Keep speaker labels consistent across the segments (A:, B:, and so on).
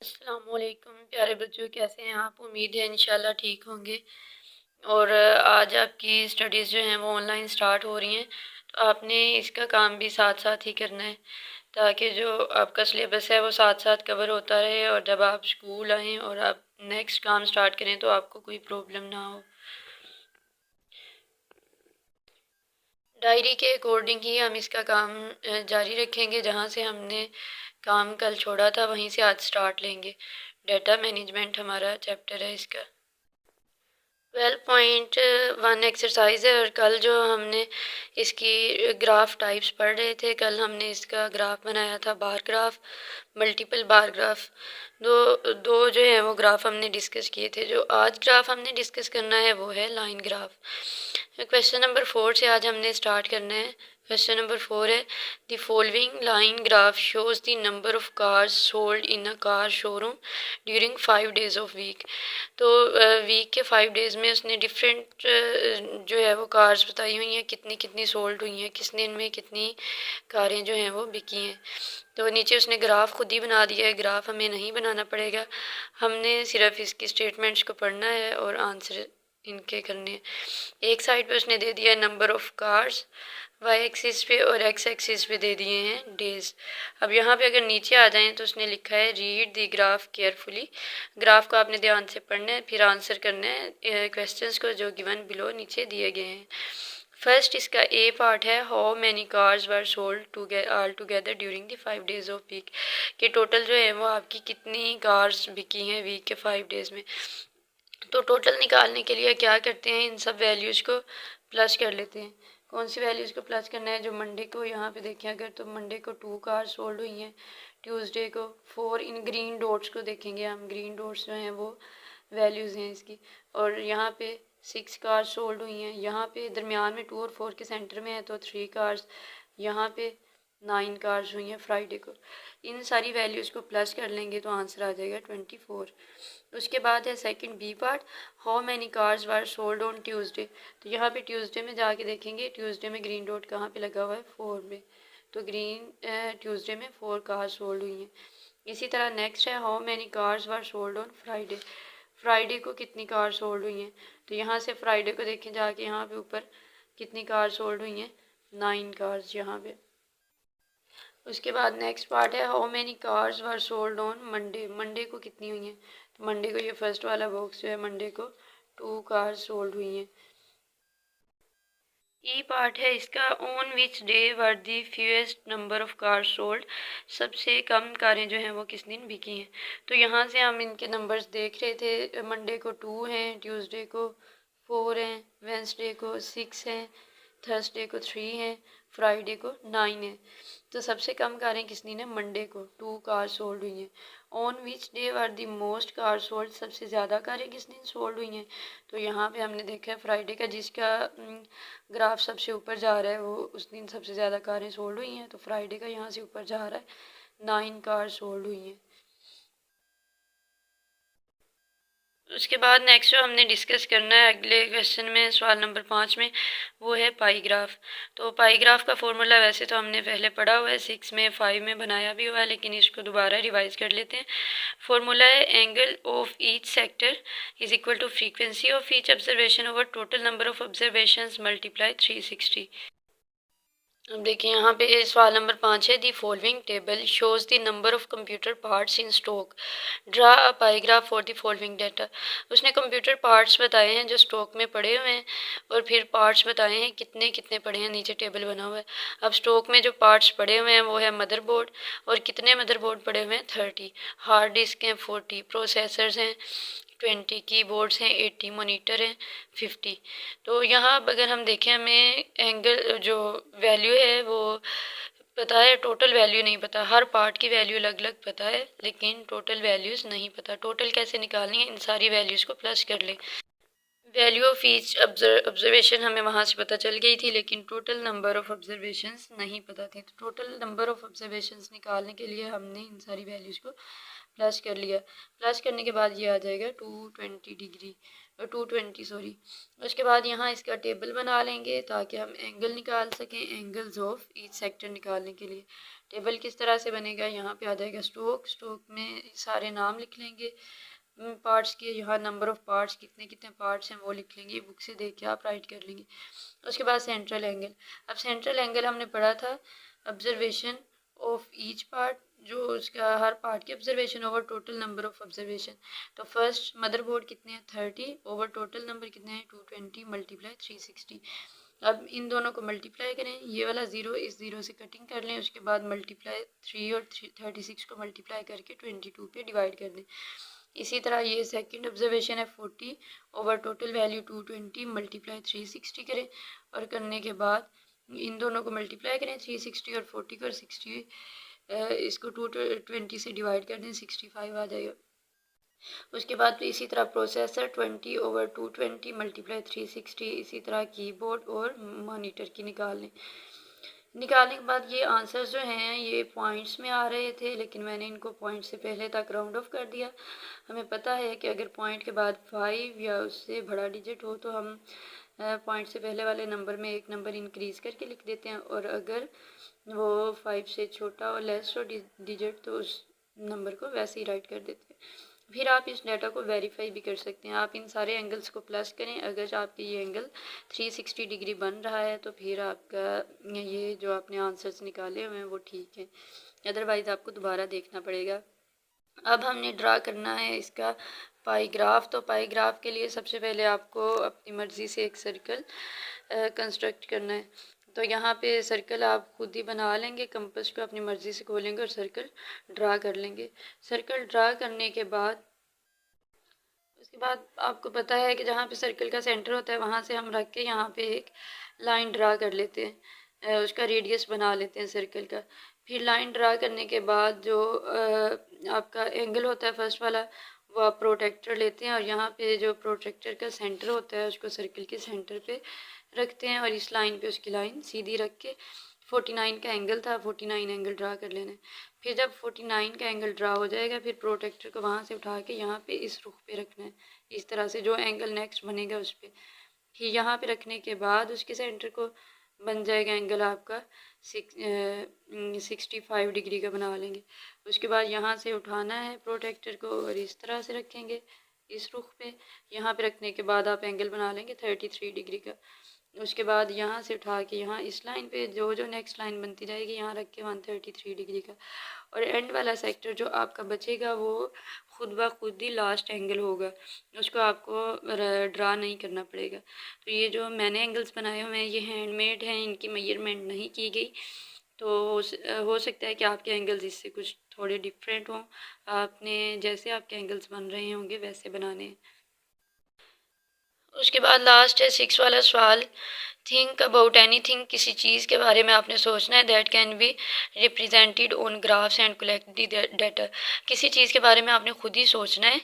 A: अस्सलामुअलैकुम प्यारे बच्चों, कैसे हैं आप? उम्मीद है इंशाल्लाह ठीक होंगे। और आज आपकी स्टडीज़ जो हैं वो ऑनलाइन स्टार्ट हो रही हैं, तो आपने इसका काम भी साथ साथ ही करना है ताकि जो आपका सिलेबस है वो साथ साथ कवर होता रहे और जब आप स्कूल आएँ और आप नेक्स्ट काम स्टार्ट करें तो आपको कोई प्रॉब्लम ना हो। डायरी के अकॉर्डिंग ही हम इसका काम जारी रखेंगे। जहाँ से हमने काम कल छोड़ा था वहीं से आज स्टार्ट लेंगे। डाटा मैनेजमेंट हमारा चैप्टर है इसका। 12.1 एक्सरसाइज है और कल जो हमने इसकी ग्राफ टाइप्स पढ़ रहे थे, कल हमने इसका ग्राफ बनाया था, bar graph, multiple bar graph. दो दो जो है वो ग्राफ हमने डिस्कस किए थे। जो आज ग्राफ हमने डिस्कस करना है वो है लाइन ग्राफ। क्वेश्चन नंबर 4 से आज हमने स्टार्ट करना है। क्वेश्चन नंबर 4 है, the following line graph shows the number of cars sold in a car showroom during 5 days of week. तो वीक के 5 डेज़ में उसने डिफरेंट जो है वो कार्स बताई हुई हैं, कितनी कितनी सोल्ड हुई हैं, किस दिन में कितनी कारें जो हैं वो बिकी हैं। तो नीचे उसने ग्राफ खुद ही बना दिया है, ग्राफ हमें नहीं बनाना पड़ेगा, हमने सिर्फ इसकी स्टेटमेंट्स को पढ़ना है और आंसर इनके करने हैं। एक साइड पे उसने दे दिया है number of cars Y axis पे और एक्स एक्सिस पे दे दिए हैं डेज। अब यहाँ पे अगर नीचे आ जाएं तो उसने लिखा है read the graph carefully. Graph को आपने ध्यान से पढ़ना है, फिर आंसर करना है क्वेश्चंस को जो गिवन बिलो नीचे दिए गए हैं। फर्स्ट इसका ए पार्ट है, how many cars were sold all together during the 5 days of week. कि टोटल जो है वो आपकी कितनी कार्स बिकी हैं वीक के 5 डेज में। तो टोटल निकालने के लिए क्या करते हैं, इन सब वैल्यूज़ को प्लस कर लेते हैं। कौन सी वैल्यूज़ को प्लस करना है? जो मंडे को यहाँ पे देखें अगर, तो मंडे को 2 कार सोल्ड हुई हैं, ट्यूसडे को 4, इन ग्रीन डॉट्स को देखेंगे हम, ग्रीन डॉट्स जो हैं वो वैल्यूज़ हैं इसकी। और यहाँ पे 6 कार्स सोल्ड हुई हैं, यहाँ पे दरमियान में 2 और 4 के सेंटर में है तो 3 कार्स, यहाँ पे 9 कार्स हुई हैं फ्राइडे को। इन सारी वैल्यूज़ को प्लस कर लेंगे तो आंसर आ जाएगा 24। उसके बाद है second B part, how many cars were sold on Tuesday. तो यहाँ पे ट्यूसडे में जाके देखेंगे, ट्यूसडे में ग्रीन डॉट कहाँ पे लगा हुआ है? 4 में। तो ग्रीन ट्यूसडे में 4 कार्स सोल्ड हुई हैं। इसी तरह नेक्स्ट है, how many cars were sold on Friday. Friday को कितनी कार सोल्ड हुई हैं? तो यहाँ से फ्राइडे को देखें जाके, यहाँ पे ऊपर कितनी कार सोल्ड हुई हैं? 9 कार्स यहाँ पे। उसके बाद नेक्स्ट पार्ट है, how many cars were sold on Monday. Monday को कितनी हुई हैं? तो मंडे को ये फर्स्ट वाला बॉक्स जो है, मंडे को 2 कार्स सोल्ड हुई हैं। ई पार्ट है इसका, on which day were the fewest number of cars sold. सबसे कम कारें जो हैं वो किस दिन बिकी हैं। तो यहाँ से हम इनके नंबर्स देख रहे थे, मंडे को 2 हैं, ट्यूसडे को 4 हैं, वेंसडे को 6 हैं, थर्सडे को 3 हैं, फ्राइडे को 9 है। तो सबसे कम कारें किस दिन है? मंडे को 2 कार सोल्ड हुई हैं। On which day were the most car sold. सबसे ज़्यादा कारें किस दिन सोल्ड हुई हैं? तो यहाँ पे हमने देखा है फ्राइडे का, जिसका ग्राफ सबसे ऊपर जा रहा है वो उस दिन सबसे ज़्यादा कारें सोल्ड हुई हैं। तो फ्राइडे का यहाँ से ऊपर जा रहा है, 9 कार सोल्ड हुई हैं। उसके बाद नेक्स्ट जो हमने डिस्कस करना है अगले क्वेश्चन में, सवाल नंबर 5 में, वो है पाई ग्राफ। तो पाई ग्राफ का फॉर्मूला वैसे तो हमने पहले पढ़ा हुआ है, 6 में 5 में बनाया भी हुआ है, लेकिन इसको दोबारा रिवाइज कर लेते हैं। फॉर्मूला है, angle of each sector is equal to frequency of each observation over total number of observations multiply 360। अब देखिए यहाँ पे सवाल नंबर 5 है, the following table shows the number of computer parts in stock, draw a pie graph for the following data. उसने computer parts बताए हैं जो स्टॉक में पड़े हुए हैं और फिर पार्ट्स बताए हैं कितने कितने पड़े हैं, नीचे टेबल बना हुआ है। अब स्टॉक में जो पार्ट्स पड़े हुए हैं वो है मदरबोर्ड, और कितने मदरबोर्ड पड़े हुए हैं? 30, हार्ड डिस्क हैं 40, प्रोसेसर्स हैं 20, कीबोर्ड्स हैं 80, मॉनिटर हैं 50। तो यहाँ अब अगर हम देखें, हमें एंगल जो वैल्यू है वो पता है, टोटल वैल्यू नहीं पता। हर पार्ट की वैल्यू अलग अलग पता है लेकिन टोटल वैल्यूज़ नहीं पता। टोटल कैसे निकालनी है? इन सारी वैल्यूज़ को प्लस कर लें। वैल्यू ऑफ ईच ऑब्जर्वेशन हमें वहाँ से पता चल गई थी, लेकिन टोटल नंबर ऑफ ऑब्जर्वेशंस नहीं पता थे। तो टोटल नंबर ऑफ ऑब्जर्वेशंस निकालने के लिए हमने इन सारी वैल्यूज़ को प्लस कर लिया। प्लस करने के बाद ये आ जाएगा 220 सॉरी। उसके बाद यहाँ इसका टेबल बना लेंगे ताकि हम एंगल निकाल सकें, एंगल्स ऑफ ईच सेक्टर निकालने के लिए। टेबल किस तरह से बनेगा, यहाँ पे आ जाएगा स्ट्रोक, स्ट्रोक में सारे नाम लिख लेंगे पार्ट्स के, यहाँ नंबर ऑफ पार्ट्स कितने कितने पार्ट्स हैं वो लिख लेंगे, बुक से देख के आप राइट कर लेंगे। उसके बाद सेंट्रल एंगल। अब सेंट्रल एंगल हमने पढ़ा था ऑब्जर्वेशन ऑफ ईच पार्ट, जो उसका हर पार्ट की observation over total number of observation. तो फर्स्ट मदरबोर्ड कितने हैं 30 ओवर टोटल नंबर कितने हैं 220 मल्टीप्लाई 360। अब इन दोनों को मल्टीप्लाई करें, ये वाला 0 इस 0 से कटिंग कर लें, उसके बाद मल्टीप्लाई 3 और 36 को मल्टीप्लाई करके 22 पे डिवाइड कर दें। इसी तरह ये सेकंड ऑब्जर्वेशन है 40 ओवर टोटल वैल्यू 220 मल्टीप्लाई 360 करें, और करने के बाद इन दोनों को मल्टीप्लाई करें 360 और 40 को, और 60 इसको 220 से डिवाइड कर दें 65 आ जाएगा। उसके बाद इसी तरह प्रोसेसर 20 ओवर 220 मल्टीप्लाई 360, इसी तरह कीबोर्ड और मॉनिटर की निकालने के बाद ये आंसर्स जो हैं ये पॉइंट्स में आ रहे थे, लेकिन मैंने इनको पॉइंट से पहले तक राउंड ऑफ कर दिया। हमें पता है कि अगर पॉइंट के बाद 5 या उससे बड़ा डिजिट हो तो हम पॉइंट से पहले वाले नंबर में एक नंबर इंक्रीज़ करके लिख देते हैं, और अगर वो 5 से छोटा और लेस हो डिजिट तो उस नंबर को वैसे ही राइट कर देते हैं। फिर आप इस डाटा को वेरीफाई भी कर सकते हैं। आप इन सारे एंगल्स को प्लस करें, अगर आपके ये एंगल 360 डिग्री बन रहा है तो फिर आपका ये जो आपने आंसर्स निकाले हुए हैं वो ठीक है, अदरवाइज़ आपको दोबारा देखना पड़ेगा। अब हमने ड्रा करना है इसका पाई ग्राफ। तो पाई ग्राफ के लिए सबसे पहले आपको अपनी मर्ज़ी से एक सर्कल कंस्ट्रक्ट करना है। तो यहाँ पे सर्कल आप खुद ही बना लेंगे, कंपास को अपनी मर्ज़ी से खोलेंगे और सर्कल ड्रा कर लेंगे। सर्कल ड्रा करने के बाद उसके बाद आपको पता है कि जहाँ पे सर्कल का सेंटर होता है वहाँ से हम रख के यहाँ पे एक लाइन ड्रा कर लेते हैं, उसका रेडियस बना लेते हैं सर्कल का। फिर लाइन ड्रा करने के बाद जो आपका एंगल होता है फर्स्ट वाला वो आप प्रोटेक्टर लेते हैं, और यहाँ पे जो प्रोटेक्टर का सेंटर होता है उसको सर्कल के सेंटर पे रखते हैं, और इस लाइन पे उसकी लाइन सीधी रख के 49 का एंगल था 49 एंगल ड्रा कर लेना है। फिर जब 49 का एंगल ड्रा हो जाएगा फिर प्रोटेक्टर को वहाँ से उठा के यहाँ पे इस रुख पे रखना है, इस तरह से जो एंगल नेक्स्ट बनेगा उस पर। फिर यहाँ पे रखने के बाद उसके सेंटर को बन जाएगा एंगल आपका 65 डिग्री का बना लेंगे। उसके बाद यहाँ से उठाना है प्रोटेक्टर को और इस तरह से रखेंगे इस रुख पे। यहाँ पे रखने के बाद आप एंगल बना लेंगे 33 डिग्री का। उसके बाद यहाँ से उठा के यहाँ इस लाइन पे जो जो नेक्स्ट लाइन बनती जाएगी यहाँ रख के 133 डिग्री का, और एंड वाला सेक्टर जो आपका बचेगा वो खुद ब खुद ही लास्ट एंगल होगा, उसको आपको ड्रा नहीं करना पड़ेगा। तो ये जो मैंने एंगल्स बनाए हुए हैं ये हैंडमेड हैं, इनकी मेजरमेंट नहीं की गई, तो हो सकता है कि आपके एंगल्स इससे कुछ थोड़े डिफरेंट हों। आपने जैसे आपके एंगल्स बन रहे होंगे वैसे बनाने हैं। उसके बाद लास्ट है 6 वाला सवाल, थिंक अबाउट एनीथिंग, किसी चीज़ के बारे में आपने सोचना है that can be represented on graphs and collect the data. किसी चीज़ के बारे में आपने खुद ही सोचना है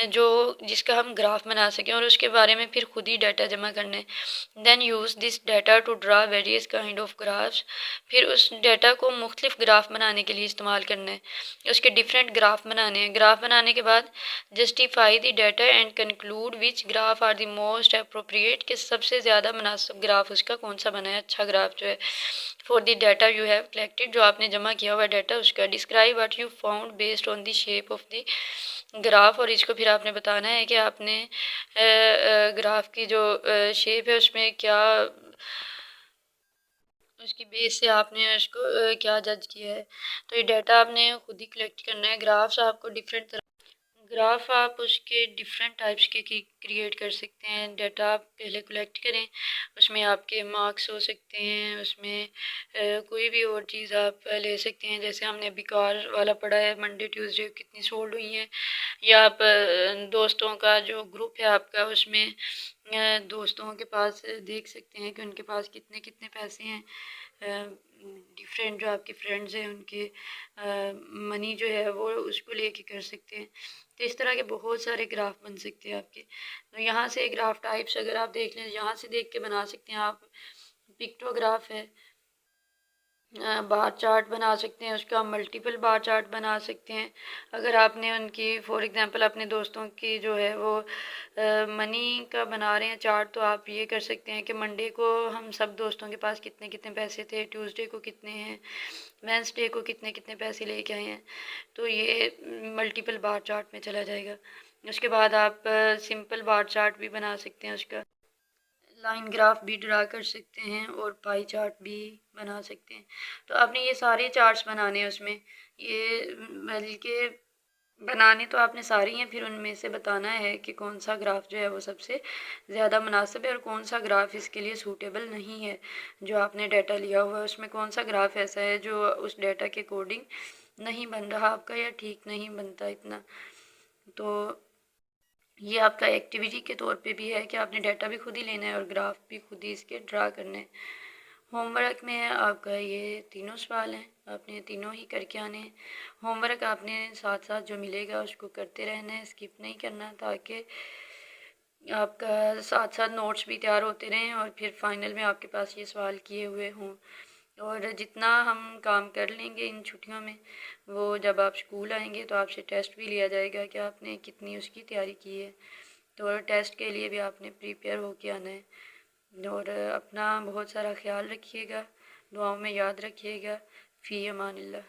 A: जो जिसका हम ग्राफ बना सकें और उसके बारे में फिर खुद ही डाटा जमा करना है। Then use this data to draw various kind of graphs, फिर उस डाटा को मुख्तलिफ ग्राफ बनाने के लिए इस्तेमाल करना है, उसके डिफरेंट ग्राफ बनाने हैं। ग्राफ बनाने के बाद justify the data and conclude which graph are the most appropriate, कि सबसे ज़्यादा मुनासिब ग्राफ उसका कौन सा बना है, अच्छा ग्राफ जो है। For the data you have collected, जो आपने जमा किया हुआ डाटा उसका। Describe what you found based on the shape of the graph, और इसको फिर आपने बताना है कि आपने ग्राफ की जो शेप है उसमें क्या उसकी बेस से आपने उसको क्या जज किया है। तो ये डाटा आपने खुद ही कलेक्ट करना है। ग्राफ्स आपको ग्राफ आप उसके डिफरेंट टाइप्स के क्रिएट कर सकते हैं। डाटा आप पहले कलेक्ट करें, उसमें आपके मार्क्स हो सकते हैं, उसमें कोई भी और चीज़ आप ले सकते हैं। जैसे हमने अभी कार वाला पढ़ा है, मंडे ट्यूसडे कितनी सोल्ड हुई हैं, या आप दोस्तों का जो ग्रुप है आपका उसमें दोस्तों के पास देख सकते हैं कि उनके पास कितने कितने पैसे हैं। डिफरेंट जो आपके फ्रेंड्स हैं उनके मनी जो है वो उसको लेके कर सकते हैं। तो इस तरह के बहुत सारे ग्राफ बन सकते हैं आपके। तो यहाँ से ग्राफ टाइप्स अगर आप देख लें यहाँ से देख के बना सकते हैं आप। पिक्टोग्राफ है, बार चार्ट बना सकते हैं, उसका मल्टीपल बार चार्ट बना सकते हैं। अगर आपने उनकी फॉर एग्ज़ाम्पल अपने दोस्तों की जो है वो मनी का बना रहे हैं चार्ट, तो आप ये कर सकते हैं कि मंडे को हम सब दोस्तों के पास कितने कितने पैसे थे, ट्यूसडे को कितने हैं, वेंसडे को कितने कितने पैसे लेके आए हैं। तो ये मल्टीपल बार चार्ट में चला जाएगा। उसके बाद आप सिंपल बार चार्ट भी बना सकते हैं, उसका लाइन ग्राफ भी ड्रा कर सकते हैं और पाई चार्ट भी बना सकते हैं। तो आपने ये सारे चार्ट्स बनाने हैं उसमें, ये बल्कि बनाने तो आपने सारे हैं, फिर उनमें से बताना है कि कौन सा ग्राफ जो है वो सबसे ज़्यादा मुनासिब है और कौन सा ग्राफ इसके लिए सूटेबल नहीं है। जो आपने डाटा लिया हुआ है उसमें कौन सा ग्राफ ऐसा है जो उस डाटा के अकॉर्डिंग नहीं बन रहा आपका या ठीक नहीं बनता इतना। तो ये आपका एक्टिविटी के तौर पे भी है कि आपने डाटा भी खुद ही लेना है और ग्राफ भी खुद ही इसके ड्रा करने हैं। होमवर्क में आपका ये तीनों सवाल हैं, आपने तीनों ही करके आने हैं। होमवर्क आपने साथ साथ जो मिलेगा उसको करते रहना है, स्किप नहीं करना, ताकि आपका साथ साथ नोट्स भी तैयार होते रहें और फिर फाइनल में आपके पास ये सवाल किए हुए हों। और जितना हम काम कर लेंगे इन छुट्टियों में, वो जब आप स्कूल आएंगे तो आपसे टेस्ट भी लिया जाएगा कि आपने कितनी उसकी तैयारी की है। तो टेस्ट के लिए भी आपने प्रिपेयर होके आना है। और अपना बहुत सारा ख्याल रखिएगा, दुआओं में याद रखिएगा। फ़ी अमानिल्लाह।